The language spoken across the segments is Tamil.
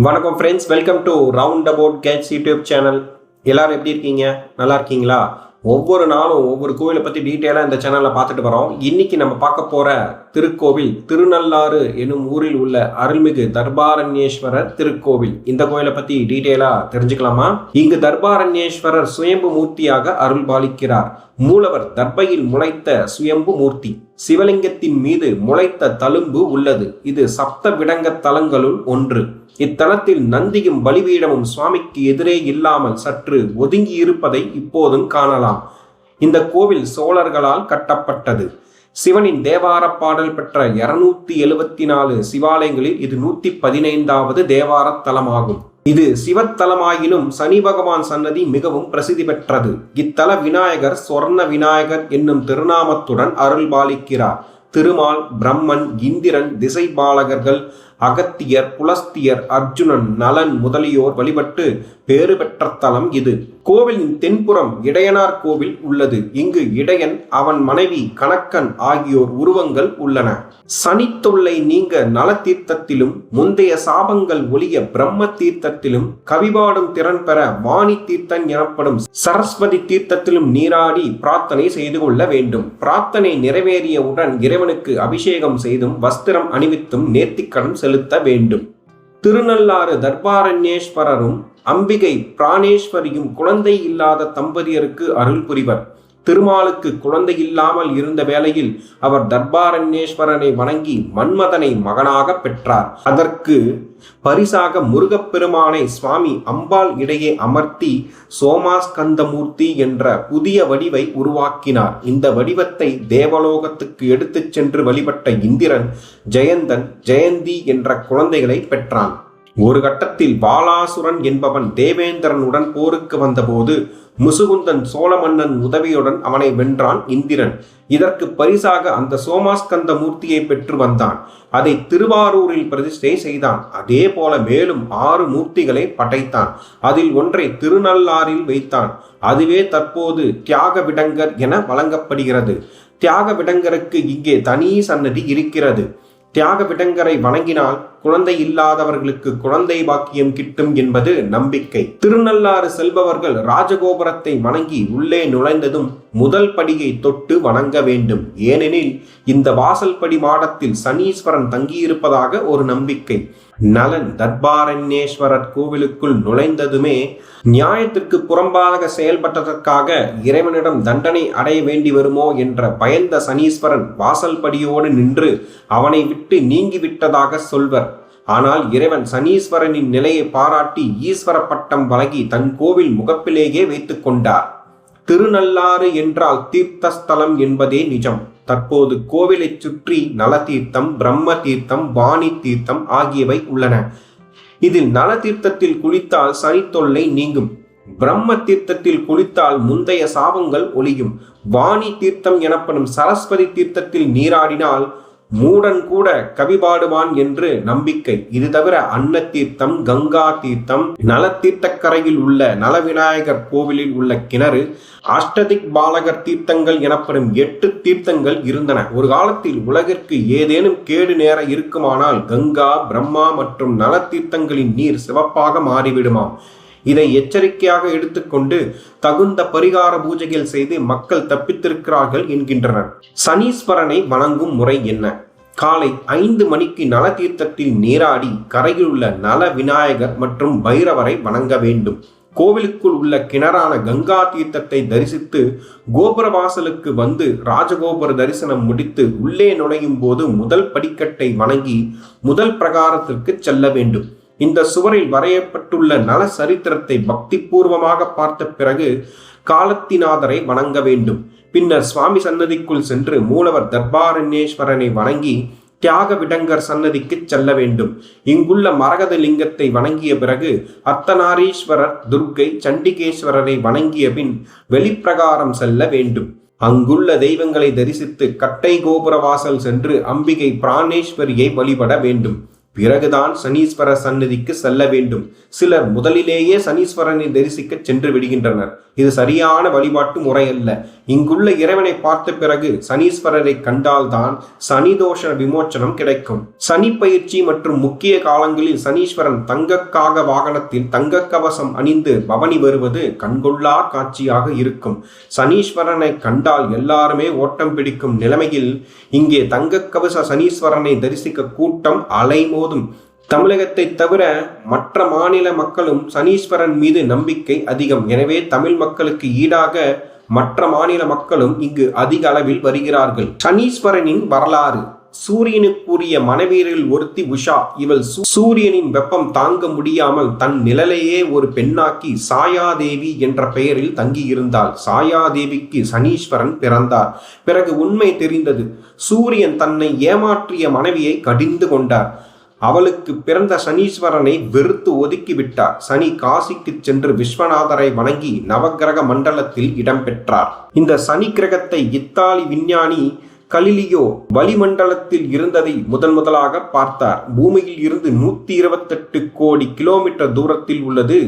வணக்கம் friends, welcome to round about Gates YouTube channel. எல்லாரும் எப்படி இருக்கீங்க? நல்லா இருக்கீங்களா? ஒவ்வொரு நாளும் ஒவ்வொரு கோவிலை பற்றி டீட்டெயிலாக இந்த சேனலில் பார்த்துட்டு வரோம். இன்னைக்கு நம்ம பார்க்க போகிற திருக்கோவில் திருநள்ளாறு எனும் ஊரில் உள்ள அருள்மிகு தர்பாரண்யேஸ்வரர் திருக்கோவில். இந்த கோவிலை பற்றி டீட்டெயிலாக தெரிஞ்சுக்கலாமா? இங்கு தர்பாரண்யேஸ்வரர் சுயம்பு மூர்த்தியாக அருள் பாலிக்கிறார். மூலவர் தர்பையில் முளைத்த சுயம்பு மூர்த்தி. சிவலிங்கத்தின் மீது முளைத்த தழும்பு உள்ளது. இது சப்த விடங்க தலங்களுள் ஒன்று. இத்தலத்தில் நந்தியும் பலிபீடமும் சுவாமிக்கு எதிரே இல்லாமல் சற்று ஒதுங்கி இருப்பதை இப்போதும் காணலாம். இந்த கோவில் சோழர்களால் கட்டப்பட்டது. சிவனின் தேவார பாடல் பெற்ற 274 சிவாலயங்களில் இது 115வது தேவார தலமாகும். இது சிவத்தலமாயினும் சனி பகவான் சன்னதி மிகவும் பிரசித்தி பெற்றது. இத்தல விநாயகர் சொர்ண விநாயகர் என்னும் திருநாமத்துடன் அருள் பாலிக்கிறார். திருமால், பிரம்மன், இந்திரன், திசை பாலகர்கள், அகத்தியர், புலஸ்தியர், அர்ஜுனன், நலன் முதலியோர் வழிபட்டு பேறு பெற்ற தலம் இது. கோவிலின் தென்புறம் இடையனார் கோவில் உள்ளது. இங்கு இடையன், அவன் மனைவி கணக்கன் ஆகியோர் உருவங்கள் உள்ளன. சனி தொல்லை நீங்க நல தீர்த்தத்திலும், முந்தைய சாபங்கள் ஒளிய பிரம்ம தீர்த்தத்திலும், கவிபாடும் திறன் பெற வாணி தீர்த்தம் எனப்படும் சரஸ்வதி தீர்த்தத்திலும் நீராடி பிரார்த்தனை செய்து கொள்ள வேண்டும். பிரார்த்தனை நிறைவேறியவுடன் இறைவனுக்கு அபிஷேகம் செய்தும் வஸ்திரம் அணிவித்தும் நேர்த்திக்கடன் செலுத்த வேண்டும். திருநள்ளாறு தர்பாரண்யேஸ்வரரும் அம்பிகை பிராணேஸ்வரியும் குழந்தை இல்லாத தம்பதியருக்கு அருள் புரிவர். திருமாலுக்கு குழந்தை இல்லாமல் இருந்த வேளையில் அவர் தர்பாரண்யேஸ்வரனை வணங்கி மன்மதனை மகனாக பெற்றார். அதற்கு பரிசாக முருகப்பெருமானை சுவாமி அம்பாள் இடையே அமர்த்தி சோமாஸ்கந்தமூர்த்தி என்ற புதிய வடிவை உருவாக்கினார். இந்த வடிவத்தை தேவலோகத்துக்கு எடுத்துச் சென்று வழிபட்ட இந்திரன் ஜெயந்தன், ஜெயந்தி என்ற குழந்தைகளை பெற்றான். ஒரு கட்டத்தில் பாலாசுரன் என்பவன் தேவேந்திரனுடன் போருக்கு வந்தபோது முசுகுந்தன் சோழ மன்னன் உதவியுடன் அவனை வென்றான் இந்திரன். இதற்கு பரிசாக அந்த சோமாஸ்கந்த மூர்த்தியை பெற்று வந்தான். அதை திருவாரூரில் பிரதிஷ்டை செய்தான். அதே போல மேலும் 6 மூர்த்திகளை படைத்தான். அதில் ஒன்றை திருநள்ளாறில் வைத்தான். அதுவே தற்போது தியாக விடங்கர் என வழங்கப்படுகிறது. தியாக விடங்கருக்கு இங்கே தனி சன்னதி இருக்கிறது. தியாக விடங்கரை வணங்கினால் குழந்தை இல்லாதவர்களுக்கு குழந்தை பாக்கியம் கிட்டும் என்பது நம்பிக்கை. திருநள்ளாறு செல்பவர்கள் ராஜகோபுரத்தை வணங்கி உள்ளே நுழைந்ததும் முதல் படியை தொட்டு வணங்க வேண்டும். ஏனெனில் இந்த வாசல் படி மாடத்தில் சனீஸ்வரன் தங்கியிருப்பதாக ஒரு நம்பிக்கை. நலன் தர்பாரண்யேஸ்வரர் கோவிலுக்குள் நுழைந்ததுமே நியாயத்திற்கு புறம்பாக செயல்பட்டதற்காக இறைவனிடம் தண்டனை அடைய வேண்டி வருமோ என்ற பயந்த சனீஸ்வரன் வாசல் படியோடு நின்று அவனை விட்டு நீங்கிவிட்டதாக சொல்வர். ஆனால் இறைவன் சனீஸ்வரனின் நிலையை பாராட்டி ஈஸ்வர பட்டம் வழங்கி தன் கோவில் முகப்பிலேயே வைத்துக் கொண்டார். திருநள்ளாறு என்றால் தீர்த்தஸ்தலம் என்பதே நிஜம். தற்போது கோவிலை சுற்றி நல தீர்த்தம், பிரம்ம தீர்த்தம், வாணி தீர்த்தம் ஆகியவை உள்ளன. இதில் நல தீர்த்தத்தில் குளித்தால் சனி தொல்லை நீங்கும். பிரம்ம தீர்த்தத்தில் குளித்தால் முந்தைய சாபங்கள் ஒளியும். வாணி தீர்த்தம் எனப்படும் சரஸ்வதி தீர்த்தத்தில் நீராடினால் மூடன் கூட கவி பாடுவான் என்று நம்பிக்கை. இது தவிர அன்ன தீர்த்தம், கங்கா தீர்த்தம், நல தீர்த்தக்கரையில் உள்ள நலவிநாயகர் கோவிலில் உள்ள கிணறு, அஷ்டதிக் பாலகர் தீர்த்தங்கள் எனப்படும் 8 தீர்த்தங்கள் இருந்தன. ஒரு காலத்தில் உலகிற்கு ஏதேனும் கேடு நேர இருக்குமானால் கங்கா, பிரம்மா மற்றும் நல தீர்த்தங்களின் நீர் சிவப்பாக மாறிவிடுமாம். இதை எச்சரிக்கையாக எடுத்துக்கொண்டு தகுந்த பரிகார பூஜைகள் செய்து மக்கள் தப்பித்திருக்கிறார்கள் என்கின்றனர். சனீஸ்வரனை வணங்கும் முறை என்ன? காலை 5 மணிக்கு நல தீர்த்தத்தில் நீராடி கரையில் உள்ள நல விநாயகர் மற்றும் பைரவரை வணங்க வேண்டும். கோவிலுக்குள் உள்ள கிணறான கங்கா தீர்த்தத்தை தரிசித்து கோபுர வாசலுக்கு வந்து ராஜகோபுர தரிசனம் முடித்து உள்ளே நுழையும் போது முதல் படிக்கட்டை வணங்கி முதல் பிரகாரத்திற்கு செல்ல வேண்டும். இந்த சுவரில் வரையப்பட்டுள்ள நல சரித்திரத்தை பக்தி பூர்வமாக பார்த்த பிறகு காலத்திநாதரை வணங்க வேண்டும். பின்னர் சுவாமி சன்னதிக்குள் சென்று மூலவர் தர்பாரண்யேஸ்வரனை வணங்கி தியாக விடங்கர் சன்னதிக்கு செல்ல வேண்டும். இங்குள்ள மரகத லிங்கத்தை வணங்கிய பிறகு அர்த்தநாரீஸ்வரர், துர்க்கை, சண்டிகேஸ்வரரை வணங்கிய பின் வெளிப்பிரகாரம் செல்ல வேண்டும். அங்குள்ள தெய்வங்களை தரிசித்து கட்டை கோபுர வாசல் சென்று அம்பிகை பிராணேஸ்வரியை வழிபட வேண்டும். பிறகுதான் சனீஸ்வர சந்நிதிக்கு செல்ல வேண்டும். சிலர் முதலிலேயே சனீஸ்வரனை தரிசிக்க சென்று விடுகின்றனர். இது சரியான வழிபாட்டு முறை அல்ல. இங்குள்ள இறைவனை பார்த்த பிறகு சனீஸ்வரரை கண்டால்தான் சனி தோஷ விமோச்சனம் கிடைக்கும். சனி பயிற்சி மற்றும் முக்கிய காலங்களில் சனீஸ்வரன் தங்கக்காக வாகனத்தில் தங்க கவசம் அணிந்து பவனி வருவது கண்கொள்ளா காட்சியாக இருக்கும். சனீஸ்வரனை கண்டால் எல்லாருமே ஓட்டம் பிடிக்கும் நிலைமையில் இங்கே தங்க கவச சனீஸ்வரனை தரிசிக்க கூட்டம் அலைமோதும். தமிழகத்தை தவிர மற்ற மாநில மக்களும் சனீஸ்வரன் மீது நம்பிக்கை அதிகம். எனவே தமிழ் மக்களுக்கு ஈடாக மற்ற மாநில மக்களும் இங்கு அதிக அளவில் வருகிறார்கள். சனீஸ்வரனின் வரலாறு. சூரியனுக்குரிய மனைவியரில் ஒருத்தி உஷா. இவள் சூரியனின் வெப்பம் தாங்க முடியாமல் தன் நிழலையே ஒரு பெண்ணாக்கி சாயாதேவி என்ற பெயரில் தங்கியிருந்தாள். சாயாதேவிக்கு சனீஸ்வரன் பிறந்தார். பிறகு உண்மை தெரிந்தது. சூரியன் தன்னை ஏமாற்றிய மனைவியை கடிந்து கொண்டார். அவளுக்கு பிறந்த சனீஸ்வரனை வெறுத்து ஒதுக்கிவிட்டார். சனி காசிக்கு சென்று விஸ்வநாதரை வணங்கி நவகிரக மண்டலத்தில் இடம்பெற்றார். இந்த சனி கிரகத்தை இத்தாலி விஞ்ஞானி கலிலியோ வளிமண்டலத்தில் இருந்ததை முதலாக பார்த்தார். பூமியில் இருந்து 128 கோடி கிலோமீட்டர் தூரத்தில் உள்ளது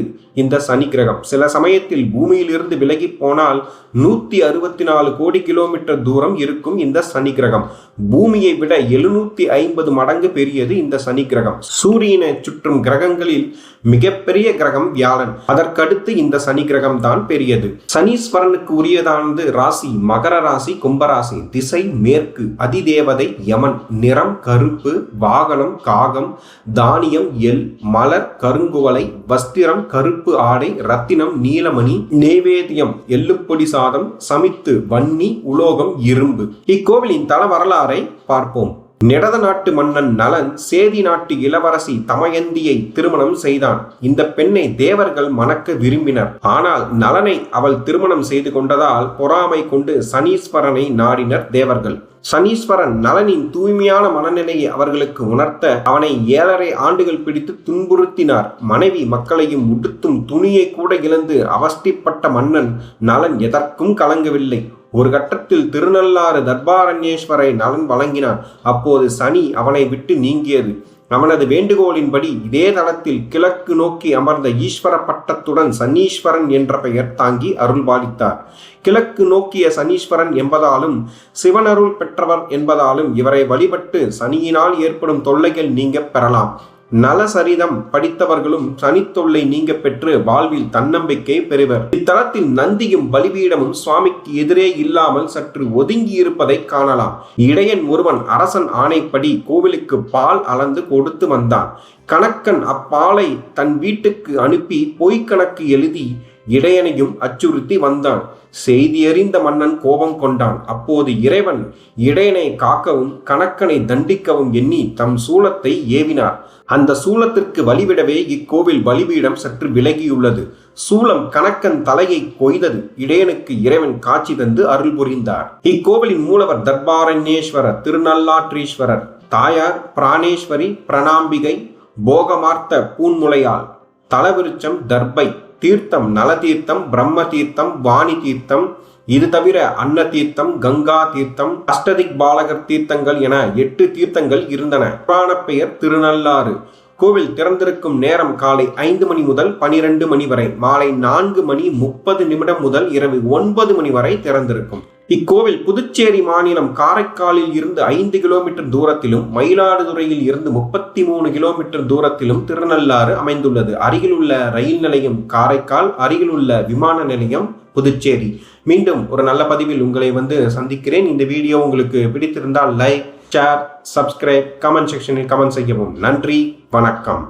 இந்த சனி கிரகம். சில சமயத்தில் பூமியில் இருந்து விலகி போனால் 164 கோடி கிலோமீட்டர் தூரம் இருக்கும் இந்த சனி கிரகம். பூமியை விட 750 மடங்கு பெரியது இந்த சனி கிரகம். சூரியனை சுற்றும் கிரகங்களில் மிகப்பெரிய கிரகம் வியாழன். அதற்கடுத்து இந்த சனி கிரகம் தான் பெரியது. சனீஸ்வரனுக்கு உரியதானது ராசி மகர ராசி, கும்பராசி. திசை மேற்கு. அதிதேவதை யமன். நிறம் கருப்பு. வாகனம் காகம். தானியம் எள். மலர் கருங்குவளை. வஸ்திரம் கருப்பு ஆடை. ரத்தினம் நீலமணி. நைவேத்தியம் எள்ளுப்பொடி சாதம். சமித்து வன்னி. உலோகம் இரும்பு. இக்கோவிலின் தல வரலாறை பார்ப்போம். நிடத நாட்டு மன்னன் நலன் சேதி நாட்டு இளவரசி தமயந்தியை திருமணம் செய்தான். இந்த பெண்ணை தேவர்கள் மணக்க விரும்பினர். ஆனால் நலனை அவள் திருமணம் செய்து கொண்டதால் பொறாமை கொண்டு சனீஸ்வரனை நாடினர் தேவர்கள். சனீஸ்வரன் நலனின் தூய்மையான மனநிலையை அவர்களுக்கு உணர்த்த அவனை 7.5 ஆண்டுகள் பிடித்து துன்புறுத்தினார். மனைவி மக்களையும் உடுத்தும் துணியை கூட இழந்து அவஸ்திப்பட்ட மன்னன் நலன் எதற்கும் கலங்கவில்லை. ஒரு கட்டத்தில் திருநள்ளாறு தர்பாரண்யேஸ்வரை நலன் வழங்கினான். அப்போது சனி அவனை விட்டு நீங்கியது. அவனது வேண்டுகோளின்படி இதே தளத்தில் கிழக்கு நோக்கி அமர்ந்த ஈஸ்வர பட்டத்துடன் சனீஸ்வரன் என்ற பெயர் தாங்கி அருள்பாலித்தார். கிழக்கு நோக்கிய சனீஸ்வரன் என்பதாலும் சிவனருள் பெற்றவர் என்பதாலும் இவரை வழிபட்டு சனியினால் ஏற்படும் தொல்லைகள் நீங்க பெறலாம். நலசரிதம் படித்தவர்களும் சனித்தொல்லை நீங்க பெற்று வாழ்வில் தன்னம்பிக்கை பெறுவர். இத்தலத்தில் நந்தியும் பலிபீடமும் சுவாமிக்கு எதிரே இல்லாமல் சற்று ஒதுங்கி இருப்பதை காணலாம். இடையன் ஒருவன் அரசன் ஆணைப்படி கோவிலுக்கு பால் அளந்து கொடுத்து வந்தான். கணக்கன் அப்பாலை தன் வீட்டுக்கு அனுப்பி பொய்க்கணக்கு எழுதி இடையனையும் அச்சுறுத்தி வந்தான். செய்தியறிந்த மன்னன் கோபம் கொண்டான். அப்போது இறைவன் இடையனை காக்கவும் கணக்கனை தண்டிக்கவும் எண்ணி தம் சூலத்தை ஏவினார். அந்த சூலத்திற்கு வழிவிடவே இக்கோவில் பலிபீடம் சற்று விலகியுள்ளது. சூலம் கணக்கன் தலையை கொய்தது. இடையனுக்கு இறைவன் காட்சி தந்து அருள் புரிந்தார். இக்கோவிலின் மூலவர் தர்பாரண்யேஸ்வரர், திருநள்ளாற்றீஸ்வரர். தாயார் பிராணேஸ்வரி, பிரணாம்பிகை, போகமார்த்த பூன்முளையாள். தலவிருச்சம் தர்பை. தீர்த்தம் நலதீர்த்தம், பிரம்ம தீர்த்தம், வாணி தீர்த்தம். இது தவிர அன்ன தீர்த்தம், கங்கா தீர்த்தம், அஷ்டதிக் பாலகர் தீர்த்தங்கள் என 8 தீர்த்தங்கள் இருந்தன. புராண பெயர் திருநள்ளாறு. கோவில் திறந்திருக்கும் நேரம் காலை 5 மணி முதல் 12 மணி வரை, மாலை 4:30 முதல் இரவு 9 மணி வரை திறந்திருக்கும். இக்கோவில் புதுச்சேரி மாநிலம் காரைக்காலில் இருந்து 5 கிலோமீட்டர் தூரத்திலும் மயிலாடுதுறையில் இருந்து 33 கிலோமீட்டர் தூரத்திலும் திருநள்ளாறு அமைந்துள்ளது. அருகில் உள்ள ரயில் நிலையம் காரைக்கால், அருகில் உள்ள விமான நிலையம் புதுச்சேரி. மீண்டும் ஒரு நல்ல பதிவில் உங்களை சந்திக்கிறேன். இந்த வீடியோ உங்களுக்கு பிடித்திருந்தால் லைக், ஷேர், சப்ஸ்கிரைப், கமெண்ட் செக்ஷனில் கமெண்ட் செய்யவும். நன்றி, வணக்கம்.